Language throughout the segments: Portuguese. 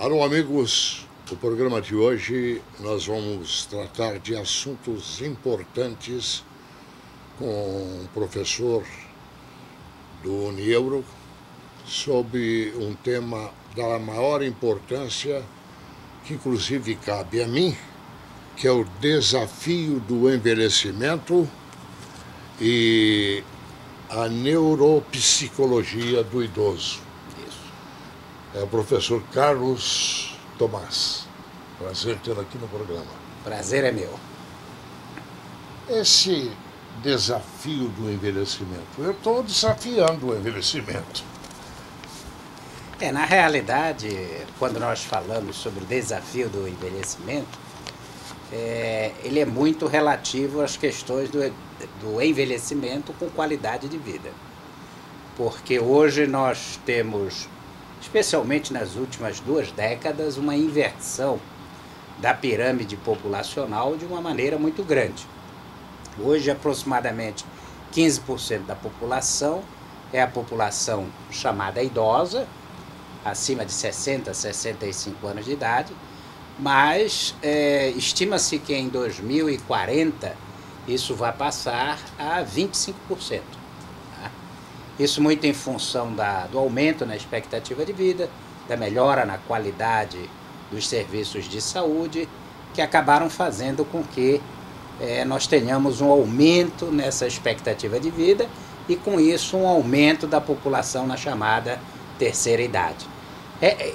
Alô, amigos. No programa de hoje nós vamos tratar de assuntos importantes com um professor do Unieuro sobre um tema da maior importância que inclusive cabe a mim, que é o desafio do envelhecimento e a neuropsicologia do idoso. É o professor Carlos Tomás. Prazer tê-lo aqui no programa. Prazer é meu. Esse desafio do envelhecimento, eu estou desafiando o envelhecimento. Na realidade, quando nós falamos sobre o desafio do envelhecimento, ele é muito relativo às questões do envelhecimento com qualidade de vida. Porque hoje nós temos, especialmente nas últimas 2 décadas, uma inversão da pirâmide populacional de uma maneira muito grande. Hoje, aproximadamente 15% da população é a população chamada idosa, acima de 60, 65 anos de idade, mas estima-se que em 2040 isso vai passar a 25%. Tá? Isso muito em função do aumento na expectativa de vida, da melhora na qualidade dos serviços de saúde, que acabaram fazendo com que nós tenhamos um aumento nessa expectativa de vida e, com isso, um aumento da população na chamada terceira idade.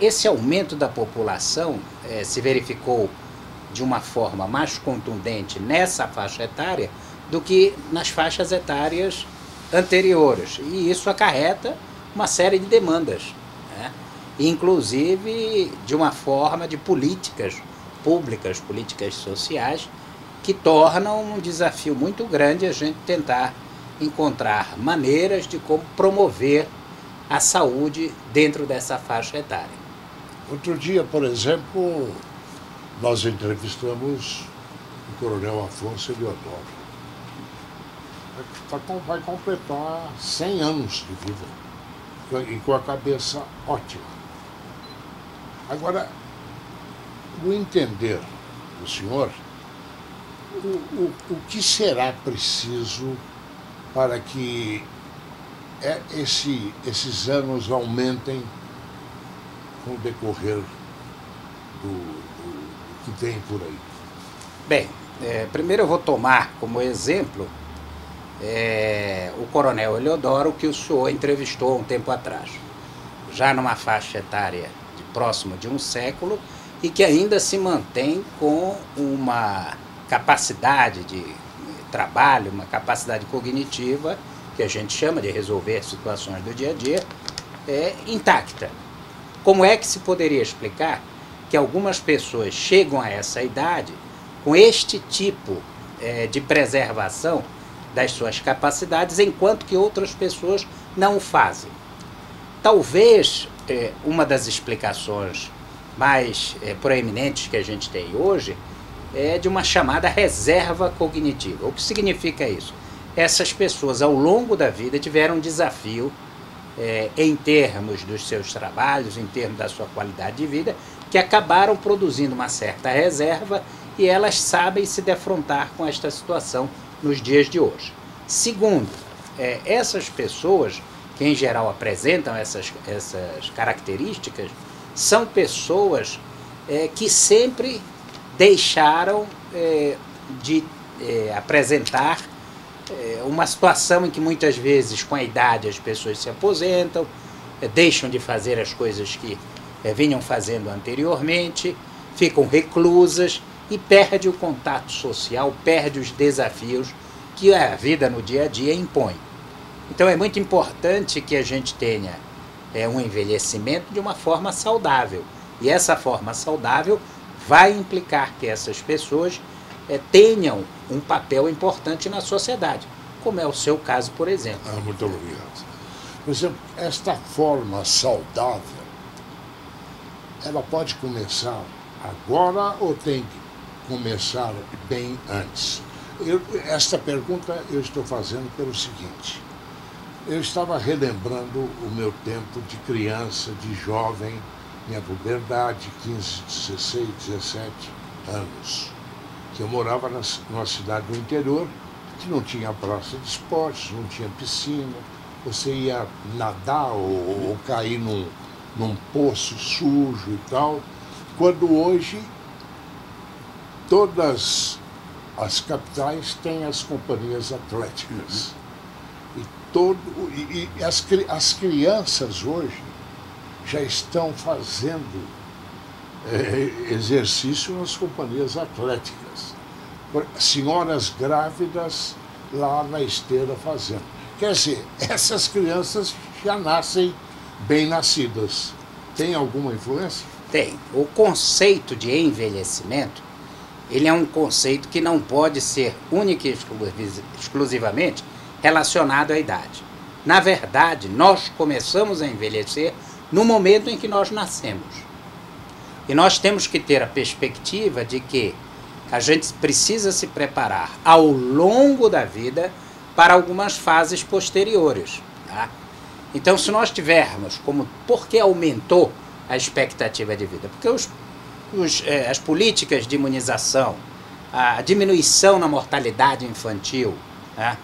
Esse aumento da população se verificou de uma forma mais contundente nessa faixa etária do que nas faixas etárias anteriores. E isso acarreta uma série de demandas, né? Inclusive de uma forma de políticas públicas, políticas sociais, que tornam um desafio muito grande a gente tentar encontrar maneiras de como promover a saúde dentro dessa faixa etária. Outro dia, por exemplo, nós entrevistamos o Coronel Afonso Eliodoro. Vai completar 100 anos de vida e com a cabeça ótima. Agora, no entender do senhor, o que será preciso para que esses anos aumentem com o decorrer do que vem por aí? Bem, primeiro eu vou tomar como exemplo o Coronel Eliodoro, que o senhor entrevistou há um tempo atrás, já numa faixa etária de próximo de um século, e que ainda se mantém com uma capacidade de trabalho, uma capacidade cognitiva, que a gente chama de resolver situações do dia a dia, intacta. Como é que se poderia explicar que algumas pessoas chegam a essa idade com este tipo de preservação das suas capacidades, enquanto que outras pessoas não o fazem? Talvez uma das explicações mais proeminentes que a gente tem hoje é de uma chamada reserva cognitiva. O que significa isso? Essas pessoas, ao longo da vida, tiveram um desafio em termos dos seus trabalhos, em termos da sua qualidade de vida, que acabaram produzindo uma certa reserva e elas sabem se defrontar com esta situação nos dias de hoje. Segundo, essas pessoas, que em geral apresentam essas características, são pessoas que sempre deixaram de apresentar uma situação em que muitas vezes com a idade as pessoas se aposentam, deixam de fazer as coisas que vinham fazendo anteriormente, ficam reclusas e perde o contato social, perde os desafios que a vida no dia a dia impõe. Então é muito importante que a gente tenha um envelhecimento de uma forma saudável, e essa forma saudável vai implicar que essas pessoas tenham um papel importante na sociedade, como é o seu caso, por exemplo. Muito obrigado. Por exemplo, esta forma saudável, ela pode começar agora ou tem que começar bem antes? Esta pergunta eu estou fazendo pelo seguinte: eu estava relembrando o meu tempo de criança, de jovem, minha puberdade, 15, 16, 17 anos, que eu morava numa cidade do interior, que não tinha praça de esportes, não tinha piscina, você ia nadar ou cair num poço sujo e tal, quando hoje todas as capitais têm as companhias atléticas. E as crianças hoje já estão fazendo exercício nas companhias atléticas. Senhoras grávidas lá na esteira fazendo. Quer dizer, essas crianças já nascem bem nascidas. Tem alguma influência? Tem. O conceito de envelhecimento, ele é um conceito que não pode ser única e exclusivamente relacionado à idade. Na verdade, nós começamos a envelhecer no momento em que nós nascemos. E nós temos que ter a perspectiva de que a gente precisa se preparar ao longo da vida para algumas fases posteriores. Tá? Então, se nós tivermos por que aumentou a expectativa de vida? Porque as políticas de imunização, a diminuição na mortalidade infantil, né?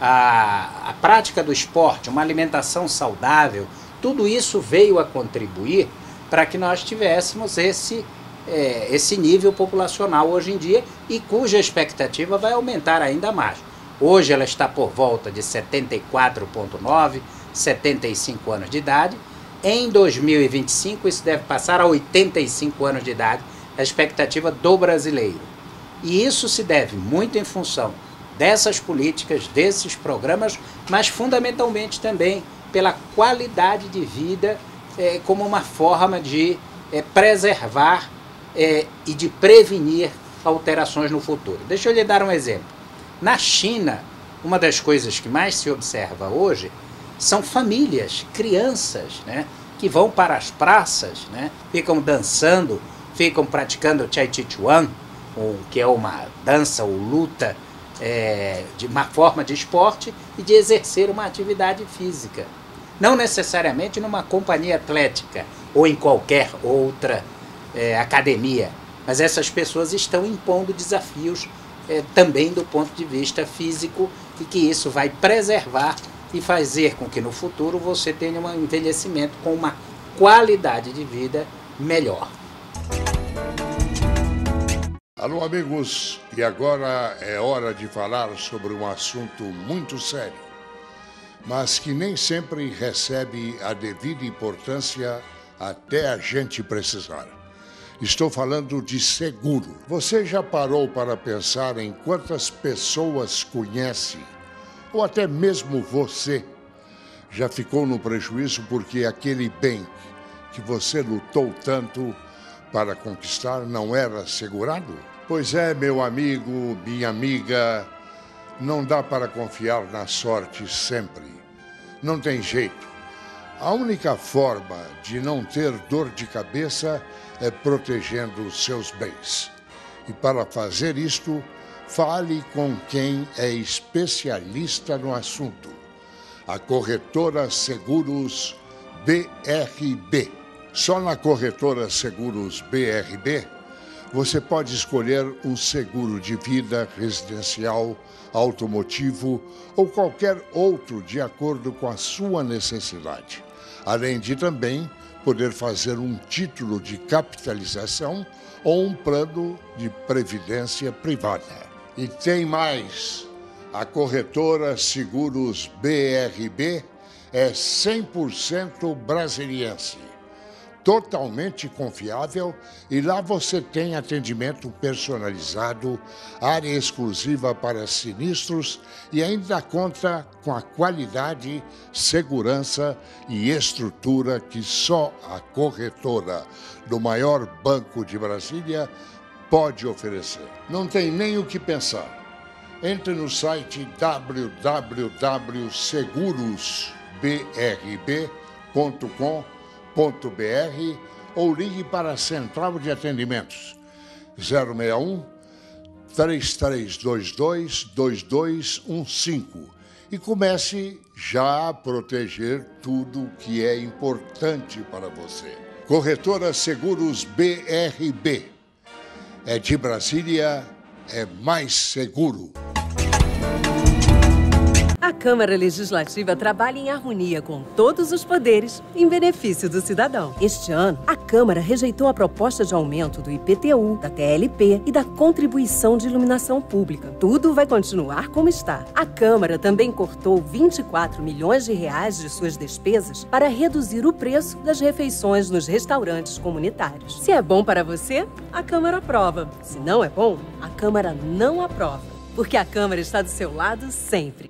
A prática do esporte, uma alimentação saudável, tudo isso veio a contribuir para que nós tivéssemos esse nível populacional hoje em dia e cuja expectativa vai aumentar ainda mais. Hoje ela está por volta de 74,9, 75 anos de idade. Em 2025 isso deve passar a 85 anos de idade, a expectativa do brasileiro. E isso se deve muito em função dessas políticas, desses programas, mas fundamentalmente também pela qualidade de vida como uma forma de preservar e de prevenir alterações no futuro. Deixa eu lhe dar um exemplo. Na China, uma das coisas que mais se observa hoje são famílias, crianças, né, que vão para as praças, né, ficam dançando, ficam praticando o Chai Chi Chuan, que é uma dança ou luta de uma forma de esporte e de exercer uma atividade física. Não necessariamente numa companhia atlética ou em qualquer outra academia, mas essas pessoas estão impondo desafios também do ponto de vista físico e que isso vai preservar e fazer com que no futuro você tenha um envelhecimento com uma qualidade de vida melhor. Alô, amigos, e agora é hora de falar sobre um assunto muito sério, mas que nem sempre recebe a devida importância até a gente precisar. Estou falando de seguro. Você já parou para pensar em quantas pessoas conhece, ou até mesmo você, já ficou no prejuízo porque aquele bem que você lutou tanto para conquistar não era assegurado? Pois é, meu amigo, minha amiga, não dá para confiar na sorte sempre. Não tem jeito. A única forma de não ter dor de cabeça é protegendo os seus bens. E para fazer isto, fale com quem é especialista no assunto. A Corretora Seguros BRB. Só na Corretora Seguros BRB, você pode escolher um seguro de vida, residencial, automotivo ou qualquer outro de acordo com a sua necessidade. Além de também poder fazer um título de capitalização ou um plano de previdência privada. E tem mais! A Corretora Seguros BRB é 100% brasiliense, totalmente confiável, e lá você tem atendimento personalizado, área exclusiva para sinistros e ainda conta com a qualidade, segurança e estrutura que só a corretora do maior banco de Brasília pode oferecer. Não tem nem o que pensar. Entre no site www.segurosbrb.com.br ou ligue para a Central de Atendimentos 061 3322 2215 e comece já a proteger tudo que é importante para você. Corretora Seguros BRB. É de Brasília, é mais seguro. A Câmara Legislativa trabalha em harmonia com todos os poderes em benefício do cidadão. Este ano, a Câmara rejeitou a proposta de aumento do IPTU, da TLP e da contribuição de iluminação pública. Tudo vai continuar como está. A Câmara também cortou 24 milhões de reais de suas despesas para reduzir o preço das refeições nos restaurantes comunitários. Se é bom para você, a Câmara aprova. Se não é bom, a Câmara não aprova. Porque a Câmara está do seu lado sempre.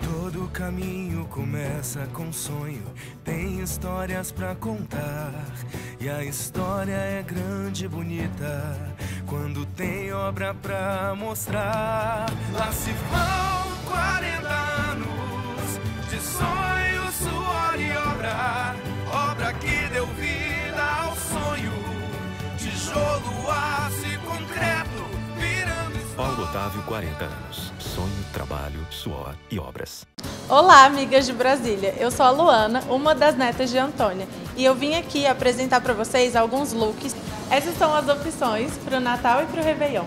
Todo caminho começa com um sonho, tem histórias pra contar. E a história é grande e bonita quando tem obra pra mostrar. Lá se vão 40 anos de sonho, suor e obra. Obra que deu vida ao sonho, tijolo, aço e concreto virando história. Paulo Otávio, 40 anos. Sonho, trabalho, suor e obras. Olá, amigas de Brasília. Eu sou a Luana, uma das netas de Antônia, e eu vim aqui apresentar para vocês alguns looks. Essas são as opções para o Natal e para o Réveillon.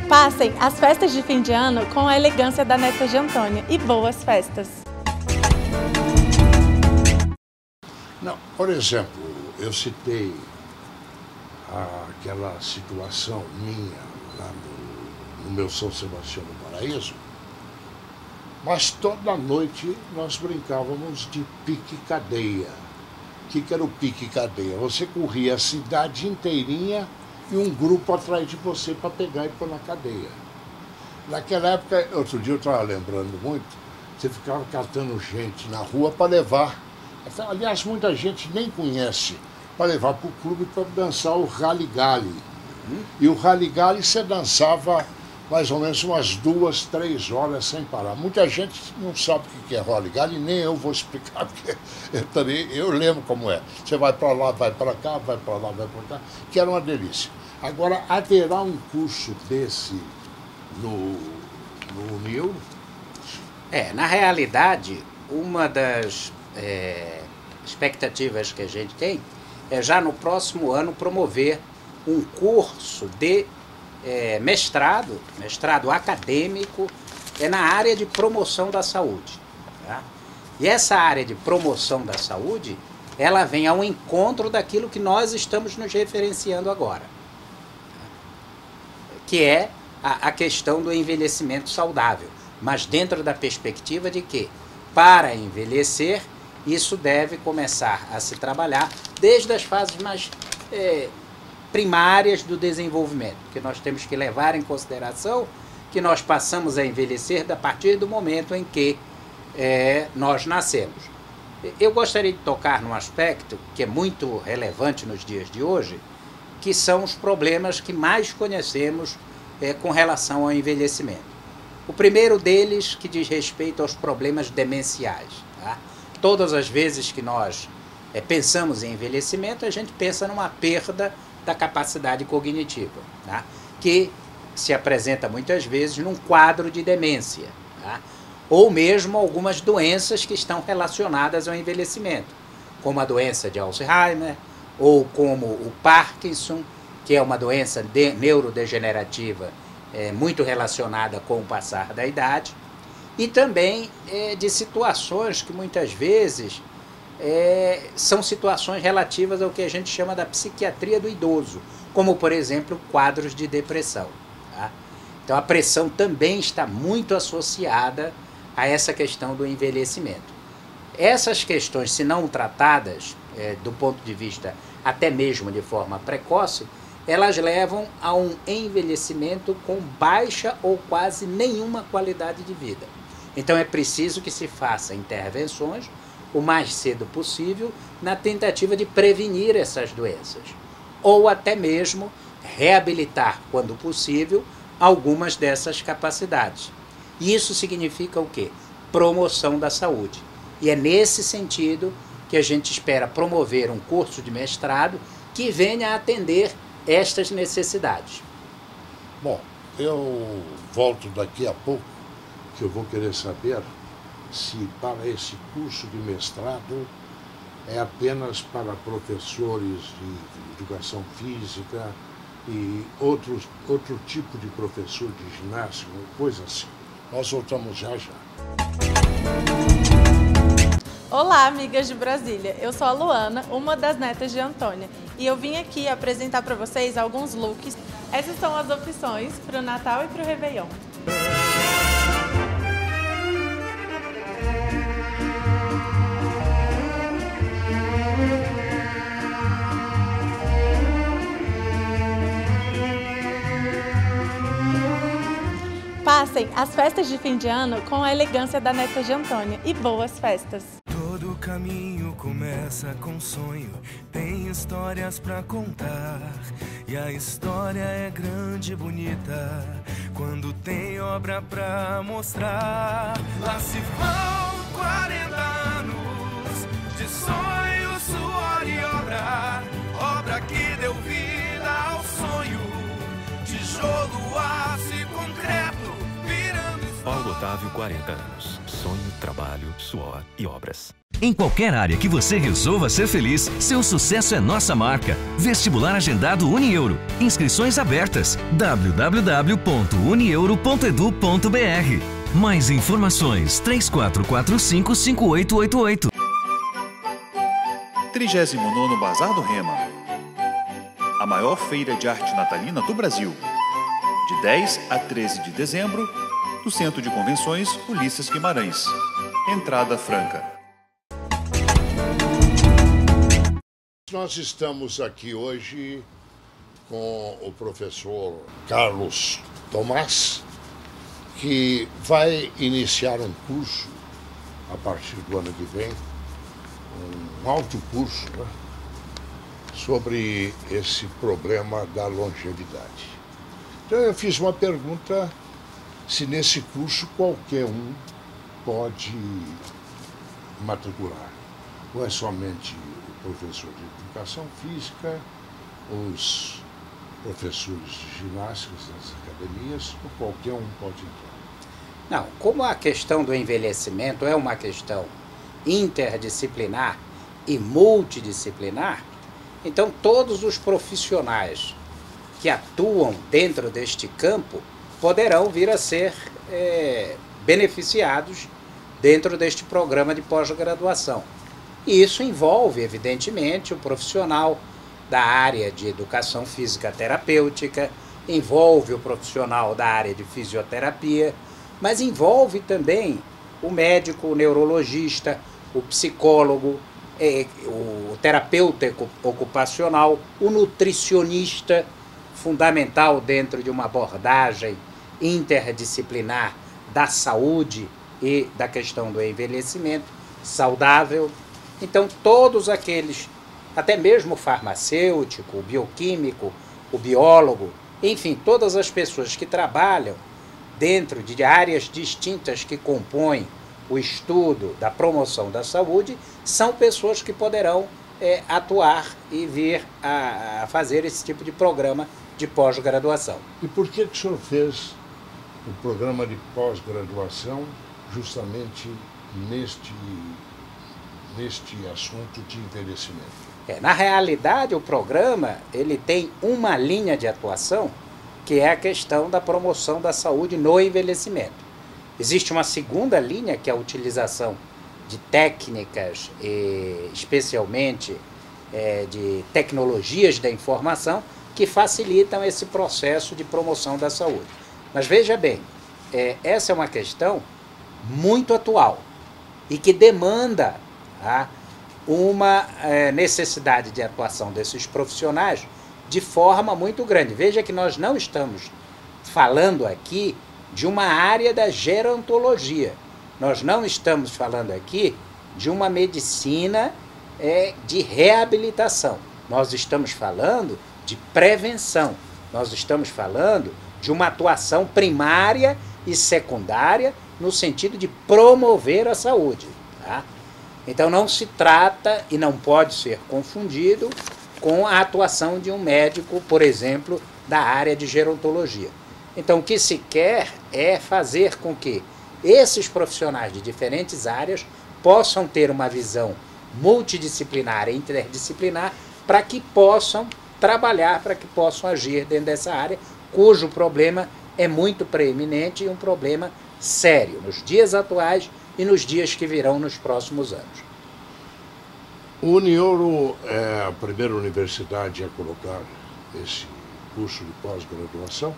Passem as festas de fim de ano com a elegância da neta de Antônia e boas festas! Não, por exemplo, eu citei aquela situação minha lá no meu São Sebastião do Paraíso, mas toda noite nós brincávamos de pique-cadeia. O que era o pique-cadeia? Você corria a cidade inteirinha e um grupo atrás de você para pegar e pôr na cadeia. Naquela época, outro dia eu estava lembrando muito, você ficava catando gente na rua para levar. Aliás, muita gente nem conhece, para levar para o clube para dançar o rally-gali. E o rally-gali você dançava mais ou menos umas 2, 3 horas sem parar. Muita gente não sabe o que é rally-gali, nem eu vou explicar, porque eu lembro como é. Você vai para lá, vai para cá, vai para lá, vai para cá, que era uma delícia. Agora, haverá um curso desse no União? Na realidade, uma das expectativas que a gente tem é já no próximo ano promover um curso de mestrado acadêmico na área de promoção da saúde. Tá? E essa área de promoção da saúde, ela vem ao encontro daquilo que nós estamos nos referenciando agora, que é a questão do envelhecimento saudável, mas dentro da perspectiva de que, para envelhecer, isso deve começar a se trabalhar desde as fases mais primárias do desenvolvimento, que nós temos que levar em consideração que nós passamos a envelhecer a partir do momento em que nós nascemos. Eu gostaria de tocar num aspecto que é muito relevante nos dias de hoje, que são os problemas que mais conhecemos com relação ao envelhecimento. O primeiro deles que diz respeito aos problemas demenciais. Tá? Todas as vezes que nós pensamos em envelhecimento, a gente pensa numa perda da capacidade cognitiva, tá? Que se apresenta muitas vezes num quadro de demência, tá? Ou mesmo algumas doenças que estão relacionadas ao envelhecimento, como a doença de Alzheimer, ou como o Parkinson, que é uma doença neurodegenerativa muito relacionada com o passar da idade, e também de situações que muitas vezes são situações relativas ao que a gente chama da psiquiatria do idoso, como, por exemplo, quadros de depressão. Tá? Então, a pressão também está muito associada a essa questão do envelhecimento. Essas questões, se não tratadas do ponto de vista até mesmo de forma precoce, elas levam a um envelhecimento com baixa ou quase nenhuma qualidade de vida. Então, é preciso que se faça intervenções o mais cedo possível na tentativa de prevenir essas doenças, ou até mesmo reabilitar, quando possível, algumas dessas capacidades. E isso significa o quê? Promoção da saúde. E é nesse sentido que a gente espera promover um curso de mestrado que venha a atender estas necessidades. Bom, eu volto daqui a pouco, que eu vou querer saber se para esse curso de mestrado é apenas para professores de educação física e outro tipo de professor de ginástica, coisa assim. Nós voltamos já já. Olá, amigas de Brasília. Eu sou a Luana, uma das netas de Antônia, e eu vim aqui apresentar para vocês alguns looks. Essas são as opções para o Natal e para o Réveillon. Passem as festas de fim de ano com a elegância da neta de Antônia e boas festas! Todo caminho começa com sonho, tem histórias pra contar. E a história é grande e bonita quando tem obra pra mostrar. Lá se vão 40 anos de sonho, suor e obra, obra que deu vida ao sonho, tijolo, aço e concreto, virando. Paulo Otávio, 40 anos. Sonho, trabalho, suor e obras. Em qualquer área que você resolva ser feliz, seu sucesso é nossa marca. Vestibular agendado Unieuro. Inscrições abertas. www.unieuro.edu.br. Mais informações 3445-5888. 39º Bazar do Rema. A maior feira de arte natalina do Brasil. De 10 a 13 de dezembro, no Centro de Convenções Ulisses Guimarães. Entrada franca. Nós estamos aqui hoje com o professor Carlos Tomás, que vai iniciar um curso a partir do ano que vem, um alto curso, né, sobre esse problema da longevidade. Então eu fiz uma pergunta se nesse curso qualquer um pode matricular, ou é somente o professor de educação física, os professores de ginástica das academias, ou qualquer um pode entrar? Não, como a questão do envelhecimento é uma questão interdisciplinar e multidisciplinar, então todos os profissionais que atuam dentro deste campo poderão vir a ser beneficiados dentro deste programa de pós-graduação. E isso envolve, evidentemente, o profissional da área de educação física terapêutica, envolve o profissional da área de fisioterapia, mas envolve também o médico, o neurologista, o psicólogo, o terapeuta ocupacional, o nutricionista, fundamental dentro de uma abordagem interdisciplinar da saúde e da questão do envelhecimento saudável. Então, todos aqueles, até mesmo o farmacêutico, o bioquímico, o biólogo, enfim, todas as pessoas que trabalham dentro de áreas distintas que compõem o estudo da promoção da saúde, são pessoas que poderão atuar e vir a fazer esse tipo de programa de pós-graduação. E por que o senhor fez o programa de pós-graduação justamente neste assunto de envelhecimento? Na realidade, o programa ele tem uma linha de atuação, que é a questão da promoção da saúde no envelhecimento. Existe uma segunda linha, que é a utilização de técnicas, especialmente de tecnologias da informação, que facilitam esse processo de promoção da saúde. Mas veja bem, essa é uma questão muito atual e que demanda uma necessidade de atuação desses profissionais de forma muito grande. Veja que nós não estamos falando aqui de uma área da gerontologia. Nós não estamos falando aqui de uma medicina de reabilitação. Nós estamos falando de prevenção. Nós estamos falando de uma atuação primária e secundária no sentido de promover a saúde. Tá? Então não se trata e não pode ser confundido com a atuação de um médico, por exemplo, da área de gerontologia. Então, o que se quer é fazer com que esses profissionais de diferentes áreas possam ter uma visão multidisciplinar e interdisciplinar para que possam trabalhar, para que possam agir dentro dessa área, cujo problema é muito preeminente e um problema sério nos dias atuais e nos dias que virão nos próximos anos. O Unieuro é a primeira universidade a colocar esse curso de pós-graduação?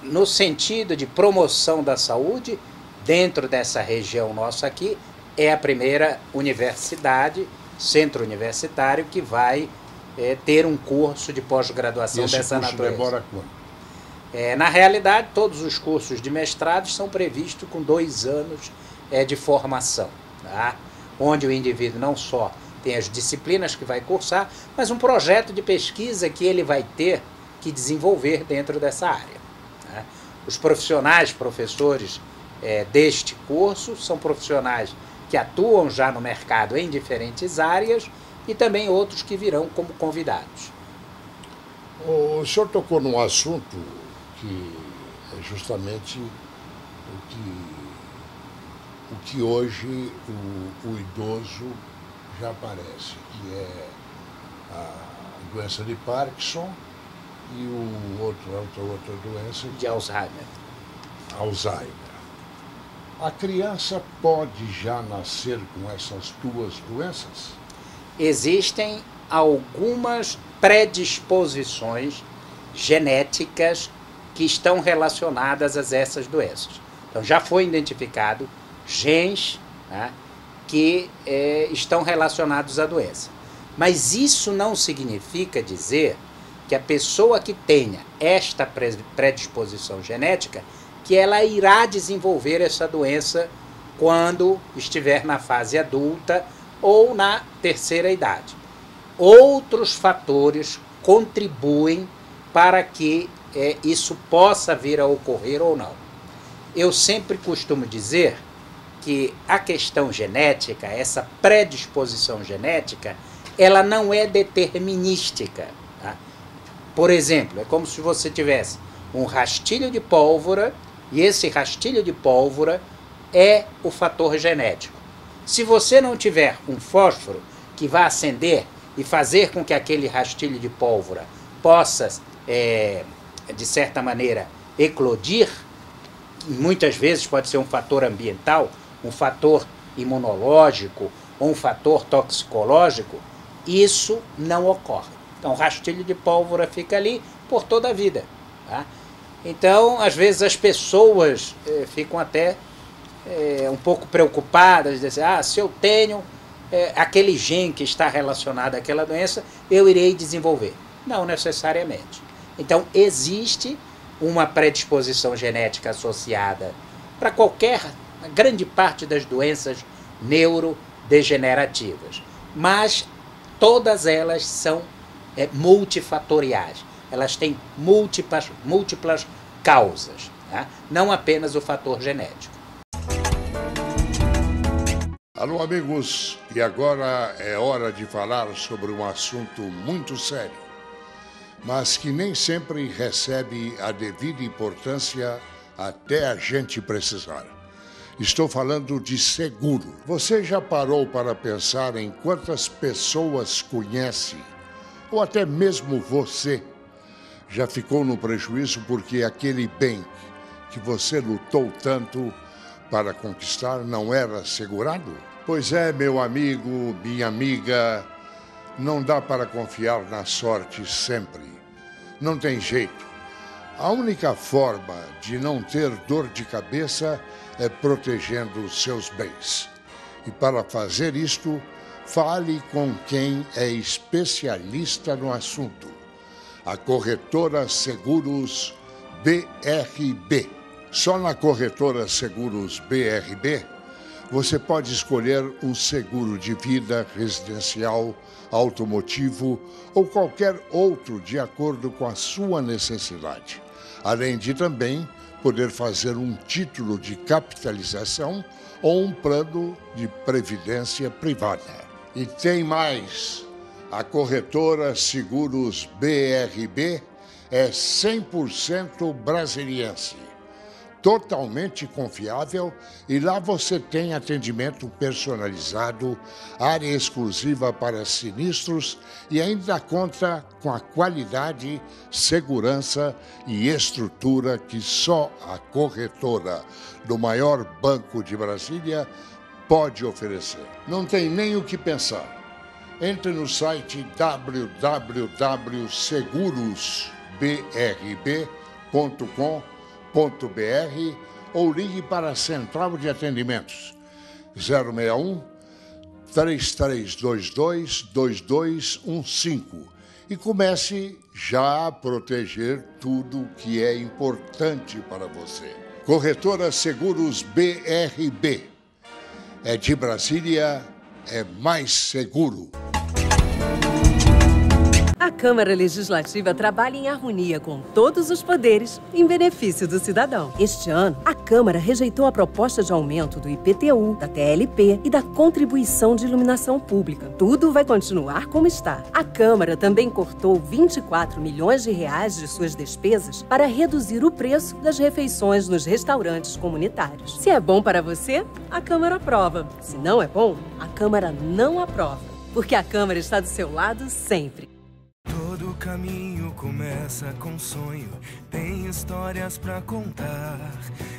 No sentido de promoção da saúde, dentro dessa região nossa aqui, é a primeira universidade, centro universitário, que vai ter um curso de pós-graduação dessa natureza. Esse curso demora quanto? Na realidade, todos os cursos de mestrado são previstos com 2 anos de formação, tá? Onde o indivíduo não só tem as disciplinas que vai cursar, mas um projeto de pesquisa que ele vai ter que desenvolver dentro dessa área, tá? Os professores deste curso são profissionais que atuam já no mercado em diferentes áreas e também outros que virão como convidados. O senhor tocou num assunto que é justamente o que hoje o idoso já aparece, que é a doença de Parkinson e outra doença de Alzheimer. A criança pode já nascer com essas 2 doenças? Existem algumas predisposições genéticas que estão relacionadas a essas doenças. Então, já foi identificado genes, né, que estão relacionados à doença. Mas isso não significa dizer que a pessoa que tenha esta predisposição genética, que ela irá desenvolver essa doença quando estiver na fase adulta ou na terceira idade. Outros fatores contribuem para que isso possa vir a ocorrer ou não. Eu sempre costumo dizer que a questão genética, essa predisposição genética, ela não é determinística, tá? Por exemplo, é como se você tivesse um rastilho de pólvora e esse rastilho de pólvora é o fator genético. Se você não tiver um fósforo que vai acender e fazer com que aquele rastilho de pólvora possa, de certa maneira, eclodir, muitas vezes pode ser um fator ambiental, um fator imunológico ou um fator toxicológico, isso não ocorre. Então, o rastilho de pólvora fica ali por toda a vida, tá? Então, às vezes as pessoas ficam até um pouco preocupadas, dizem, se eu tenho aquele gene que está relacionado àquela doença, eu irei desenvolver. Não necessariamente. Então, existe uma predisposição genética associada para grande parte das doenças neurodegenerativas. Mas todas elas são multifatoriais. Elas têm múltiplas causas, tá? Não apenas o fator genético. Alô, amigos, e agora é hora de falar sobre um assunto muito sério, mas que nem sempre recebe a devida importância até a gente precisar. Estou falando de seguro. Você já parou para pensar em quantas pessoas conhece, ou até mesmo você, já ficou no prejuízo porque aquele bem que você lutou tanto para conquistar não era assegurado? Pois é, meu amigo, minha amiga, não dá para confiar na sorte sempre. Não tem jeito. A única forma de não ter dor de cabeça é protegendo os seus bens. E para fazer isto, fale com quem é especialista no assunto. A Corretora Seguros BRB. Só na Corretora Seguros BRB, você pode escolher um seguro de vida, residencial, automotivo ou qualquer outro de acordo com a sua necessidade. Além de também poder fazer um título de capitalização ou um plano de previdência privada. E tem mais! A corretora Seguros BRB é 100% brasiliense, totalmente confiável, e lá você tem atendimento personalizado, área exclusiva para sinistros e ainda conta com a qualidade, segurança e estrutura que só a corretora do maior banco de Brasília pode oferecer. Não tem nem o que pensar. Entre no site www.segurosbrb.com.br ou ligue para a Central de Atendimentos 061 3322 2215 e comece já a proteger tudo que é importante para você. Corretora Seguros BRB. É de Brasília, é mais seguro. A Câmara Legislativa trabalha em harmonia com todos os poderes em benefício do cidadão. Este ano, a Câmara rejeitou a proposta de aumento do IPTU, da TLP e da contribuição de iluminação pública. Tudo vai continuar como está. A Câmara também cortou 24 milhões de reais de suas despesas para reduzir o preço das refeições nos restaurantes comunitários. Se é bom para você, a Câmara aprova. Se não é bom, a Câmara não aprova. Porque a Câmara está do seu lado sempre. Todo caminho começa com sonho, tem histórias pra contar.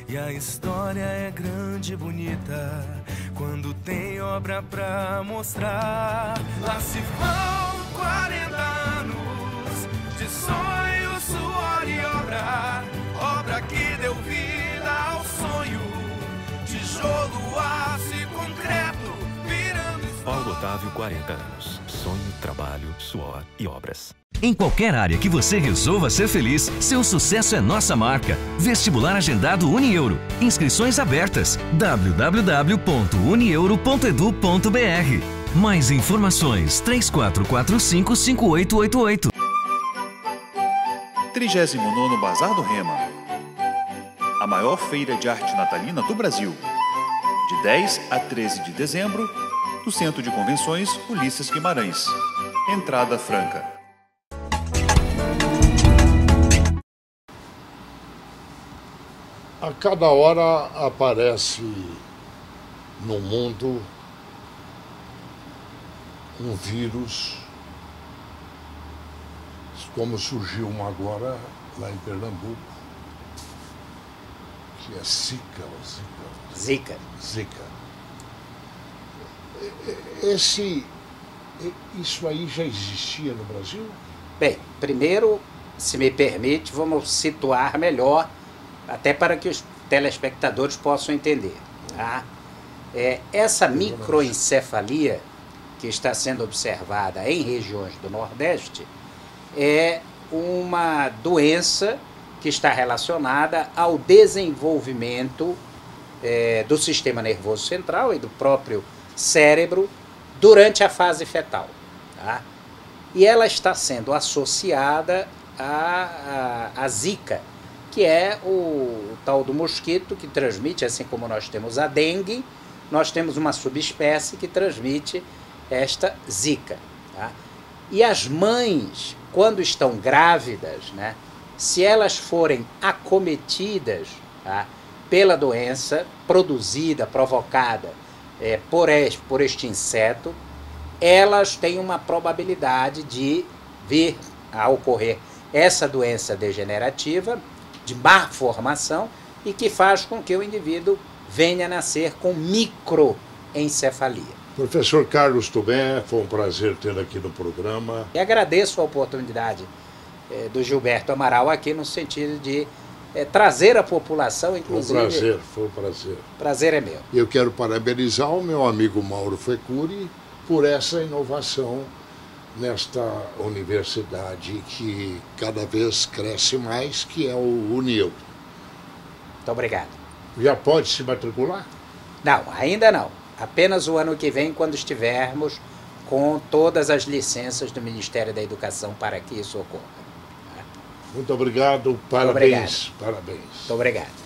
E a história é grande e bonita quando tem obra pra mostrar. Lá se vão 40 anos de sonho, suor e obra. Obra que deu vida ao sonho, tijolo, aço e concreto virando história. Paulo Otávio, 40 anos. Sonho, trabalho, suor e obras. Em qualquer área que você resolva ser feliz, seu sucesso é nossa marca. Vestibular agendado Unieuro. Inscrições abertas. www.unieuro.edu.br. Mais informações 3445-5888. 39º Bazar do Rema. A maior feira de arte natalina do Brasil. De 10 a 13 de dezembro, do Centro de Convenções Ulisses Guimarães. Entrada franca. A cada hora aparece no mundo um vírus, como surgiu um agora lá em Pernambuco, que é Zika. Isso aí já existia no Brasil? Bem, primeiro, se me permite, vamos situar melhor, até para que os telespectadores possam entender. Tá? Essa microencefalia que está sendo observada em regiões do Nordeste é uma doença que está relacionada ao desenvolvimento do sistema nervoso central e do próprio cérebro durante a fase fetal. Tá? E ela está sendo associada à Zika, que é o tal do mosquito que transmite, assim como nós temos a dengue, nós temos uma subespécie que transmite esta Zika. Tá? E as mães, quando estão grávidas, né, se elas forem acometidas, tá, pela doença provocada por este inseto, elas têm uma probabilidade de vir a ocorrer essa doença degenerativa de má formação e que faz com que o indivíduo venha a nascer com microencefalia. Professor Carlos Tubé, foi um prazer tê-lo aqui no programa. E agradeço a oportunidade do Gilberto Amaral aqui no sentido de trazer a população, inclusive... Foi um prazer. Prazer é meu. Eu quero parabenizar o meu amigo Mauro Fecuri por essa inovação nesta universidade que cada vez cresce mais, que é o Unieuro. Muito obrigado. Já pode se matricular? Não, ainda não. Apenas o ano que vem, quando estivermos com todas as licenças do Ministério da Educação para que isso ocorra. Muito obrigado, parabéns. Muito obrigado. Muito obrigado.